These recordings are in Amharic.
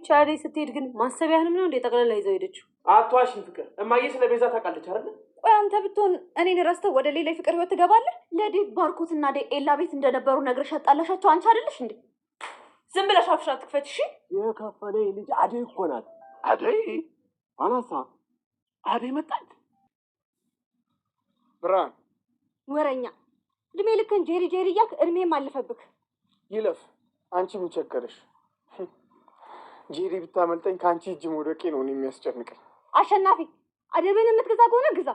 ቻሪ ስትሄድ ግን ማሰቢያህንም ነው እንደ ጠቅላላ ይዘው ሄደችው። አትዋሽኝ ፍቅር፣ እማዬ ስለ ቤዛ ታውቃለች አይደል? ቆይ አንተ ብትሆን እኔን ረስተህ ወደ ሌላ ፍቅር ህይወት ትገባለህ? ለዴቭ ባርኮትና ኤላ ቤት እንደነበሩ ነግረሽ አጣላሻቸው አንቺ አይደለሽ እንዴ? ዝም ብለሽ አፍሽ አትክፈት እሺ። የከፈለኝ ልጅ አደይ እኮ ናት። አደይ አናሳ አደይ መጣች። ብርሃን ወረኛ፣ እድሜ ልክን ጄሪ ጄሪ እያልክ እድሜም አለፈብክ። ይለፍ፣ አንቺ ምን ቸገረሽ? ጄሪ ብታመልጠኝ ከአንቺ እጅ መውደቄ ነው የሚያስጨንቀኝ። አሸናፊ፣ አደብን የምትገዛ ከሆነ ግዛ፣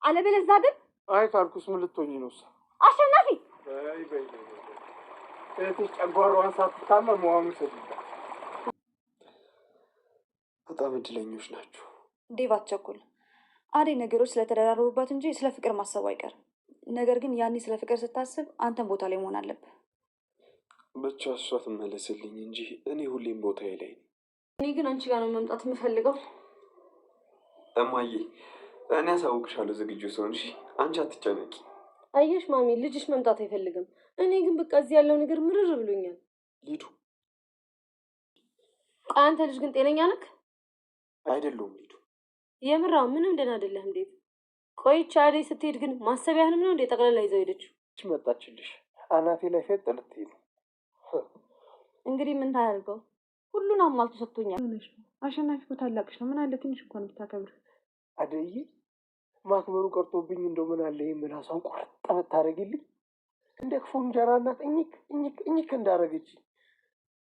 አለበለዚያ ግን አይ ካልኩስ ምን ልትሆኚ ነው? አሸናፊ እህትሽ ጨጓራዋን ሳትታመም መሆኑ ሰድታ። በጣም እድለኞች ናችሁ። ዴቭ አትቸኩል። አደይ ነገሮች ስለተደራረቡባት እንጂ ስለ ፍቅር ማሰቡ አይቀርም። ነገር ግን ያኔ ስለ ፍቅር ስታስብ አንተን ቦታ ላይ መሆን አለብህ። ብቻ እሷ ትመለስልኝ እንጂ እኔ ሁሌም ቦታዬ ላይ ነኝ። እኔ ግን አንቺ ጋር ነው መምጣት የምፈልገው። እማዬ እኔ አሳውቅሻለሁ ዝግጁ ስሆን። እሺ አንቺ አትጨነቂ። አየሽ ማሚ፣ ልጅሽ መምጣት አይፈልግም። እኔ ግን በቃ እዚህ ያለው ነገር ምርር ብሎኛል። ሊዱ፣ አንተ ልጅ ግን ጤነኛ ነክ? አይደለሁም ሊዱ። የምራ ምንም ደህና አይደለህም። እንዴት ቆይቻ አደይ ስትሄድ ግን ማሰቢያህንም ነው እንደ ጠቅላላ ይዘው ሄደችው። መጣችልሽ አናቴ ላይ ሸጥ ልትሄድ። እንግዲህ ምን ታደርገው፣ ሁሉን አሟልቶ ሰጥቶኛል። አሸናፊ እኮ ታላቅሽ ነው። ምን አለ ትንሽ እንኳን ብታከብር። አደይ ማክበሩ ቀርቶብኝ እንደው ምን አለ ይሄን ምላሷን ቆርጥ ብታደርጊልኝ እንደ ክፉ እንጀራ እናት እኝክ እንዳደረገች።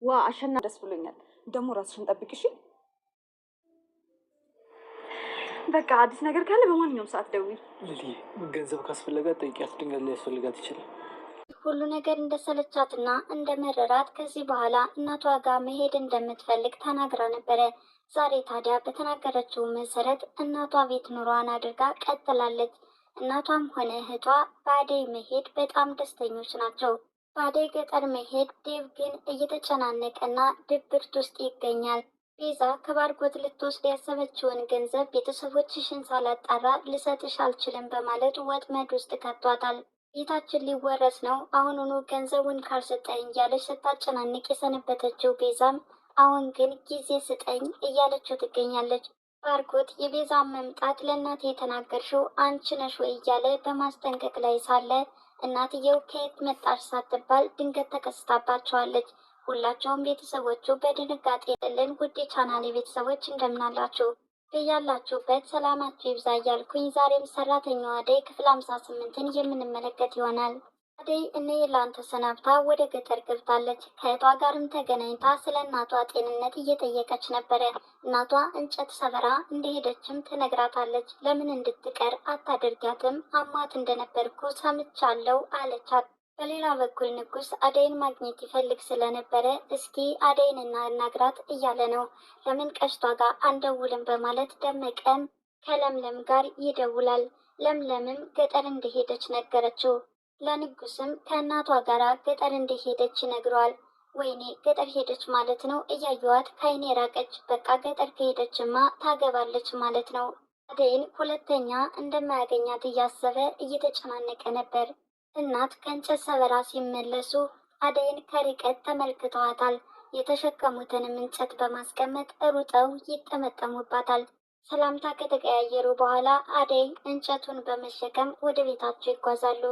ዋ አሸና፣ ደስ ብሎኛል። ደግሞ ራስሽን ጠብቂ እሺ። በቃ አዲስ ነገር ካለ በማንኛውም ሰዓት ደውይ። ልሊ ገንዘብ ካስፈለጋት ጠይቂያት፣ ድንገት ሊያስፈልጋት ይችላል። ሁሉ ነገር እንደሰለቻትና እንደመረራት ከዚህ በኋላ እናቷ ጋር መሄድ እንደምትፈልግ ተናግራ ነበረ። ዛሬ ታዲያ በተናገረችው መሰረት እናቷ ቤት ኑሯን አድርጋ ቀጥላለች። እናቷም ሆነ እህቷ በአደይ መሄድ በጣም ደስተኞች ናቸው። በአደይ ገጠር መሄድ ዴቭ ግን እየተጨናነቀና ድብርት ውስጥ ይገኛል። ቤዛ ከባርኮት ልትወስድ ያሰበችውን ገንዘብ ቤተሰቦችሽን ሳላጣራ ልሰጥሽ አልችልም በማለት ወጥመድ ውስጥ ከቷታል። ቤታችን ሊወረስ ነው፣ አሁኑኑ ገንዘቡን ካልሰጠኝ እያለች ስታጨናንቅ የሰነበተችው ቤዛም አሁን ግን ጊዜ ስጠኝ እያለችው ትገኛለች። ባርኮት የቤዛን መምጣት ለእናቴ የተናገርሽው አንቺ ነሽ ወይ እያለ በማስጠንቀቅ ላይ ሳለ እናትየው ከየት መጣሽ ሳትባል ድንገት ተከስታባቸዋለች። ሁላቸውም ቤተሰቦቹ በድንጋጤ ጥልን። ውድ ቻናሌ ቤተሰቦች እንደምናላችሁ በያላችሁበት ሰላማችሁ ይብዛ እያልኩኝ ዛሬም ሰራተኛዋ አደይ ክፍል 58ን የምንመለከት ይሆናል። አደይ እነ የላን ተሰናብታ ወደ ገጠር ገብታለች። ከእህቷ ጋርም ተገናኝታ ስለ እናቷ ጤንነት እየጠየቀች ነበረ። እናቷ እንጨት ሰበራ እንደሄደችም ትነግራታለች። ለምን እንድትቀር አታደርጊያትም? አሟት እንደነበርኩ ሰምቻለሁ አለቻት። በሌላ በኩል ንጉስ አደይን ማግኘት ይፈልግ ስለነበረ እስኪ አደይን እናናግራት እያለ ነው። ለምን ቀሽቷ ጋር አንደውልም በማለት ደመቀም ከለምለም ጋር ይደውላል። ለምለምም ገጠር እንደሄደች ነገረችው። ለንጉስም ከእናቷ ጋር ገጠር እንደሄደች ይነግረዋል። ወይኔ ገጠር ሄደች ማለት ነው፣ እያየዋት ከአይኔ ራቀች። በቃ ገጠር ከሄደችማ ታገባለች ማለት ነው። አደይን ሁለተኛ እንደማያገኛት እያሰበ እየተጨናነቀ ነበር። እናት ከእንጨት ሰበራ ሲመለሱ አደይን ከርቀት ተመልክተዋታል። የተሸከሙትንም እንጨት በማስቀመጥ ሩጠው ይጠመጠሙባታል። ሰላምታ ከተቀያየሩ በኋላ አደይ እንጨቱን በመሸከም ወደ ቤታቸው ይጓዛሉ።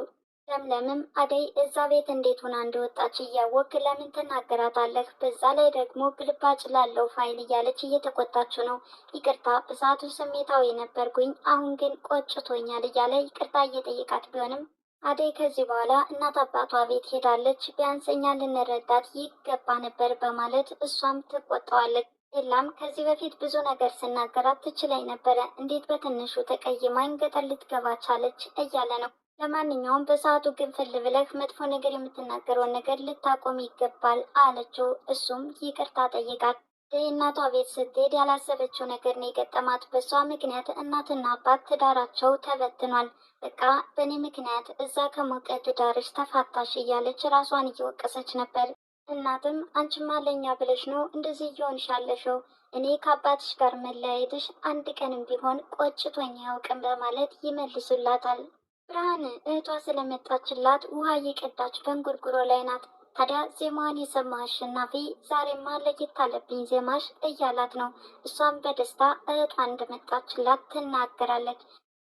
ለምለምም አደይ እዛ ቤት እንዴት ሆና እንደወጣች እያወቅ ለምን ትናገራታለህ? በዛ ላይ ደግሞ ግልባጭ ላለው ፋይል እያለች እየተቆጣችው ነው። ይቅርታ በሰዓቱ ስሜታዊ ነበርኩኝ፣ አሁን ግን ቆጭቶኛል እያለ ይቅርታ እየጠየቃት ቢሆንም አደይ ከዚህ በኋላ እናት አባቷ ቤት ሄዳለች፣ ቢያንስ እኛ ልንረዳት ይገባ ነበር በማለት እሷም ትቆጣዋለች። ኤላም ከዚህ በፊት ብዙ ነገር ስናገራት ትችለኝ ነበረ፣ እንዴት በትንሹ ተቀይማኝ ገጠር ልትገባ ቻለች እያለ ነው። ለማንኛውም በሰዓቱ ግንፍል ብለህ መጥፎ ነገር የምትናገረውን ነገር ልታቆም ይገባል አለችው። እሱም ይቅርታ ጠይቃት። እናቷ ቤት ስትሄድ ያላሰበችው ነገር ነው የገጠማት። በሷ ምክንያት እናትና አባት ትዳራቸው ተበትኗል። በቃ በእኔ ምክንያት እዛ ከሞቀ ትዳርሽ ተፋታሽ እያለች ራሷን እየወቀሰች ነበር። እናትም አንቺማ ለኛ ብለሽ ነው እንደዚህ እየሆንሽ ያለሽው፣ እኔ ከአባትሽ ጋር መለያየትሽ አንድ ቀንም ቢሆን ቆጭቶኝ አያውቅም በማለት ይመልሱላታል። ብርሃን እህቷ ስለመጣችላት ውሃ እየቀዳች በእንጉርጉሮ ላይ ናት። ታዲያ ዜማዋን የሰማ አሸናፊ ዛሬማ ለየት አለብኝ ዜማሽ እያላት ነው። እሷም በደስታ እህቷ እንደመጣችላት ትናገራለች።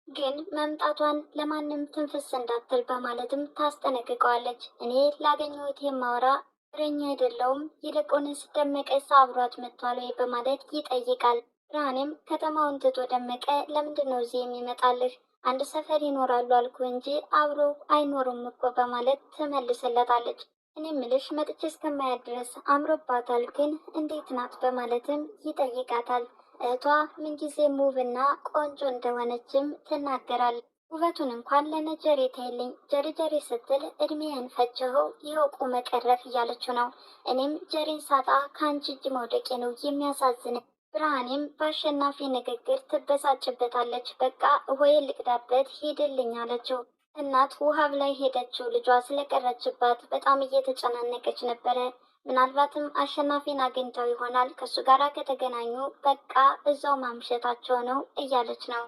ግን መምጣቷን ለማንም ትንፍስ እንዳትል በማለትም ታስጠነቅቀዋለች። እኔ ላገኘሁት የማወራ እረኛ አይደለውም፣ ይልቁንስ ደመቀስ አብሯት መጥቷል ወይ በማለት ይጠይቃል። ብርሃኔም ከተማውን ትቶ ደመቀ ለምንድን ነው እዚህ የሚመጣልህ? አንድ ሰፈር ይኖራሉ አልኩ እንጂ አብሮ አይኖሩም እኮ በማለት ትመልስለታለች። እኔ ምልሽ መጥቼ እስከማያት ድረስ አምሮባታል፣ ግን እንዴት ናት በማለትም ይጠይቃታል። እህቷ ምንጊዜ ውብና ቆንጆ እንደሆነችም ትናገራለች። ውበቱን እንኳን ለነጀሬ ታይልኝ፣ ጀሪ ስትል እድሜን ፈጀኸው ይኸው ቁመ ቀረህ እያለችው ነው። እኔም ጀሬን ሳጣ ከአንቺ እጅ መውደቄ ነው የሚያሳዝን። ብርሃኔም በአሸናፊ ንግግር ትበሳጭበታለች። በቃ ወይ ልቅዳበት ሂድልኝ አለችው። እናት ውሃብ ላይ ሄደችው ልጇ ስለቀረችባት በጣም እየተጨናነቀች ነበረ። ምናልባትም አሸናፊን አግኝተው ይሆናል፣ ከእሱ ጋር ከተገናኙ በቃ እዛው ማምሸታቸው ነው እያለች ነው።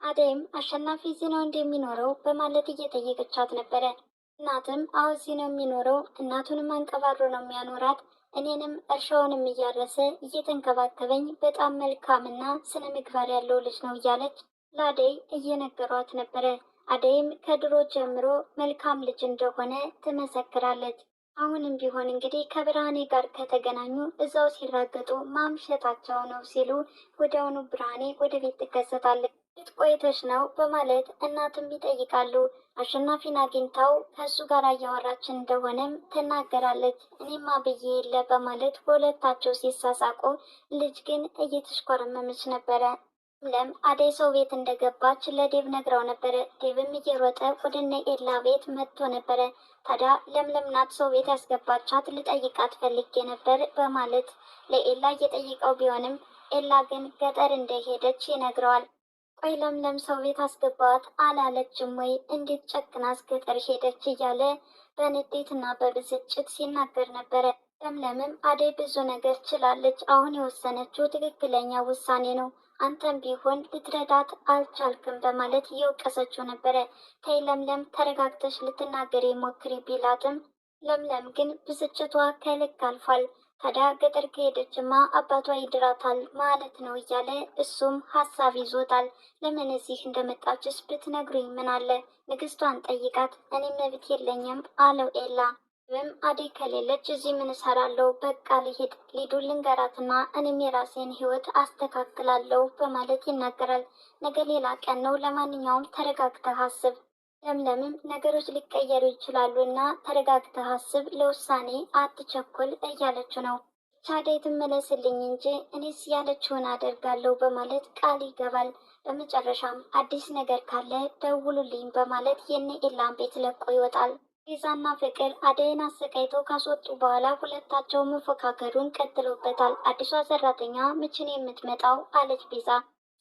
አደይም አሸናፊ እዚህ ነው እንደሚኖረው በማለት እየጠየቀቻት ነበረ። እናትም አዎ እዚህ ነው የሚኖረው፣ እናቱንም አንቀባሮ ነው የሚያኖራት፣ እኔንም እርሻውንም እያረሰ እየተንከባከበኝ በጣም መልካምና ስነ ምግባር ያለው ልጅ ነው እያለች ለአደይ እየነገሯት ነበረ። አደይም ከድሮ ጀምሮ መልካም ልጅ እንደሆነ ትመሰክራለች። አሁንም ቢሆን እንግዲህ ከብርሃኔ ጋር ከተገናኙ እዛው ሲራገጡ ማምሸታቸው ነው ሲሉ ወዲያውኑ ብርሃኔ ወደ ቤት ትከሰታለች። የት ቆይተሽ ነው በማለት እናትም ይጠይቃሉ። አሸናፊን አግኝታው ከእሱ ጋር እያወራች እንደሆነም ትናገራለች። እኔማ ብዬ የለ በማለት በሁለታቸው ሲሳሳቁ ልጅ ግን እየተሽኮረመመች ነበረ። ለም አደይ ሰው ቤት እንደገባች ለዴብ ነግራው ነበረ። ዴብም እየሮጠ ወደ እነ ኤላ ቤት መጥቶ ነበረ። ታዲያ ለምለም ናት ሰው ቤት ያስገባቻት፣ ልጠይቃት ፈልጌ ነበር በማለት ለኤላ እየጠየቀው ቢሆንም ኤላ ግን ገጠር እንደሄደች ይነግረዋል። ቆይ ለምለም ሰው ቤት አስገባት አላለችም ወይ? እንዴት ጨክናስ ገጠር ሄደች? እያለ በንዴትና በብስጭት ሲናገር ነበረ። ለምለምም አደይ ብዙ ነገር ችላለች፣ አሁን የወሰነችው ትክክለኛ ውሳኔ ነው፣ አንተም ቢሆን ልትረዳት አልቻልክም በማለት እየወቀሰችው ነበረ። ተይ ለምለም ተረጋግተሽ ልትናገር ሞክሪ ቢላትም ለምለም ግን ብስጭቷ ከልክ አልፏል። ታዲያ ገጠር ከሄደችማ አባቷ ይድራታል ማለት ነው እያለ እሱም ሀሳብ ይዞታል። ለምን እዚህ እንደመጣችስ ብትነግሩኝ ምን አለ፣ ንግስቷን ጠይቃት፣ እኔ መብት የለኝም አለው ኤላ። ወይም አደይ ከሌለች እዚህ ምን እሰራለሁ? በቃ ልሄድ፣ ሊዱ ልንገራትና እኔም የራሴን ህይወት አስተካክላለሁ በማለት ይናገራል። ነገ ሌላ ቀን ነው፣ ለማንኛውም ተረጋግተህ አስብ። ለምለምም ነገሮች ሊቀየሩ ይችላሉ እና ተረጋግተህ አስብ፣ ለውሳኔ አትቸኩል እያለችው ነው። አደይ ትመለስልኝ እንጂ እኔስ ያለችውን አደርጋለሁ በማለት ቃል ይገባል። በመጨረሻም አዲስ ነገር ካለ ደውሉልኝ በማለት የነ ኤላን ቤት ለቆ ይወጣል። ቤዛና ፍቅር አደይን አሰቃይተው ካስወጡ በኋላ ሁለታቸው መፎካከሩን ቀጥሎበታል። አዲሷ ሰራተኛ መቼ ነው የምትመጣው አለች ቤዛ።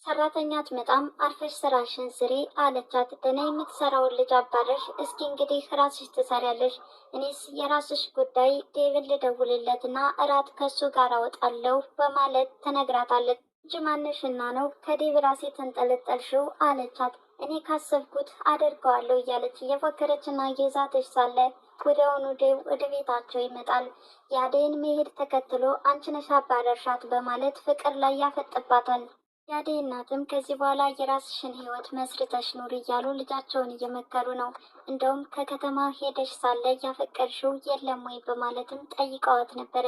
ሰራተኛ አትመጣም፣ አርፈሽ ስራሽን ስሪ አለቻት። ደህና የምትሰራውን ልጅ አባረሽ፣ እስኪ እንግዲህ ራስሽ ትሰሪያለሽ፣ እኔስ የራስሽ ጉዳይ፣ ዴቭን ልደውልለትና እራት ከሱ ጋር አወጣለሁ በማለት ተነግራታለች። እንጂ ማነሽና ነው ከዴቭ ራሴ ተንጠለጠልሽው አለቻት። እኔ ካሰብኩት አደርገዋለሁ እያለች እየፎከረችና እየዛተች ሳለ ወዲያውኑ ዴቭ ወደ ቤታቸው ይመጣል። የአደይን መሄድ ተከትሎ አንቺ ነሽ አባረርሻት በማለት ፍቅር ላይ ያፈጥባታል። የአደይ እናትም ከዚህ በኋላ የራስሽን ህይወት መስርተሽ ኑር እያሉ ልጃቸውን እየመከሩ ነው። እንደውም ከከተማ ሄደሽ ሳለ ያፈቀርሽው የለም ወይ በማለትም ጠይቀዋት ነበረ።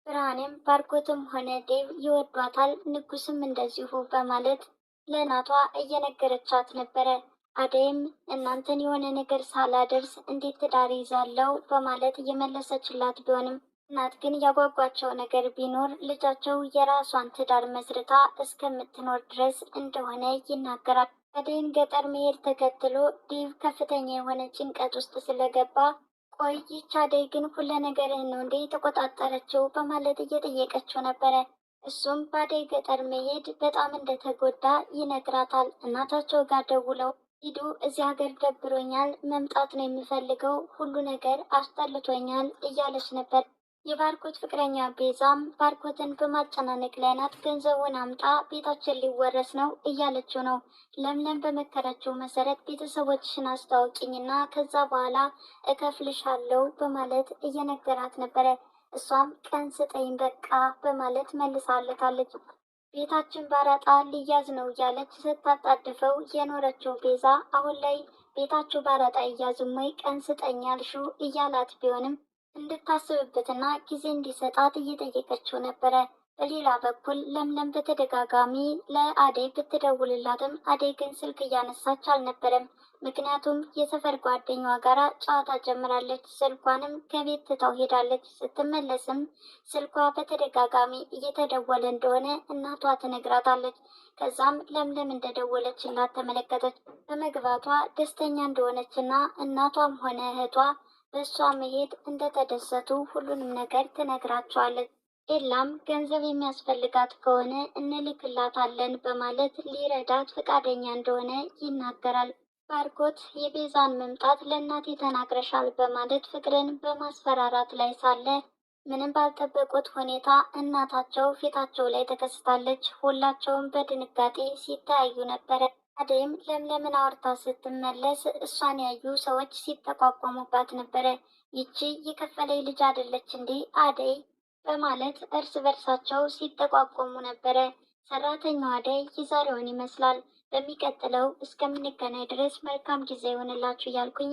ብርሃኔም ባርኮትም ሆነ ዴቭ ይወዷታል፣ ንጉስም እንደዚሁ በማለት ለእናቷ እየነገረቻት ነበረ። አደይም እናንተን የሆነ ነገር ሳላደርስ እንዴት ትዳር ይዛለው በማለት እየመለሰችላት ቢሆንም እናት ግን ያጓጓቸው ነገር ቢኖር ልጃቸው የራሷን ትዳር መስርታ እስከምትኖር ድረስ እንደሆነ ይናገራል። አደይን ገጠር መሄድ ተከትሎ ዴቭ ከፍተኛ የሆነ ጭንቀት ውስጥ ስለገባ ቆይ ይህች አደይ ግን ሁለ ነገርን ነው እንዴ የተቆጣጠረችው በማለት እየጠየቀችው ነበረ። እሱም በአደይ ገጠር መሄድ በጣም እንደተጎዳ ይነግራታል። እናታቸው ጋር ደውለው ሂዱ፣ እዚህ ሀገር ደብሮኛል፣ መምጣት ነው የሚፈልገው፣ ሁሉ ነገር አስጠልቶኛል እያለች ነበር። የባርኮት ፍቅረኛ ቤዛም ባርኮትን በማጨናነቅ ላይ ናት። ገንዘቡን አምጣ ቤታችን ሊወረስ ነው እያለችው ነው። ለምለም በመከረችው መሰረት ቤተሰቦችሽን አስተዋውቂኝና ከዛ በኋላ እከፍልሻለሁ በማለት እየነገራት ነበረ። እሷም ቀን ስጠኝ በቃ በማለት መልሳለታለች። ቤታችን ባራጣ ሊያዝ ነው እያለች ስታጣድፈው የኖረችው ቤዛ አሁን ላይ ቤታችሁ ባራጣ እያዝም ወይ ቀን ስጠኝ ያልሽው እያላት ቢሆንም እንድታስብበትና ጊዜ እንዲሰጣት እየጠየቀችው ነበረ። በሌላ በኩል ለምለም በተደጋጋሚ ለአደይ ብትደውልላትም አደይ ግን ስልክ እያነሳች አልነበረም። ምክንያቱም የሰፈር ጓደኛዋ ጋር ጨዋታ ጀምራለች። ስልኳንም ከቤት ትታው ሄዳለች። ስትመለስም ስልኳ በተደጋጋሚ እየተደወለ እንደሆነ እናቷ ትነግራታለች። ከዛም ለምለም እንደደወለችላት ተመለከተች። በመግባቷ ደስተኛ እንደሆነችና እናቷም ሆነ እህቷ በእሷ መሄድ እንደተደሰቱ ሁሉንም ነገር ትነግራቸዋለች። ኤላም ገንዘብ የሚያስፈልጋት ከሆነ እንልክላታለን በማለት ሊረዳት ፈቃደኛ እንደሆነ ይናገራል። ባርኮት የቤዛን መምጣት ለእናቴ ተናግረሻል በማለት ፍቅርን በማስፈራራት ላይ ሳለ ምንም ባልጠበቁት ሁኔታ እናታቸው ፊታቸው ላይ ተከስታለች። ሁላቸውም በድንጋጤ ሲተያዩ ነበረ። አደይም ለምለምን አውርታ ስትመለስ እሷን ያዩ ሰዎች ሲጠቋቋሙባት ነበረ። ይቺ የከፈለኝ ልጅ አይደለች እንዴ አደይ በማለት እርስ በርሳቸው ሲጠቋቆሙ ነበረ። ሰራተኛዋ አደይ የዛሬውን ይመስላል። በሚቀጥለው እስከምንገናኝ ድረስ መልካም ጊዜ ይሆንላችሁ እያልኩኝ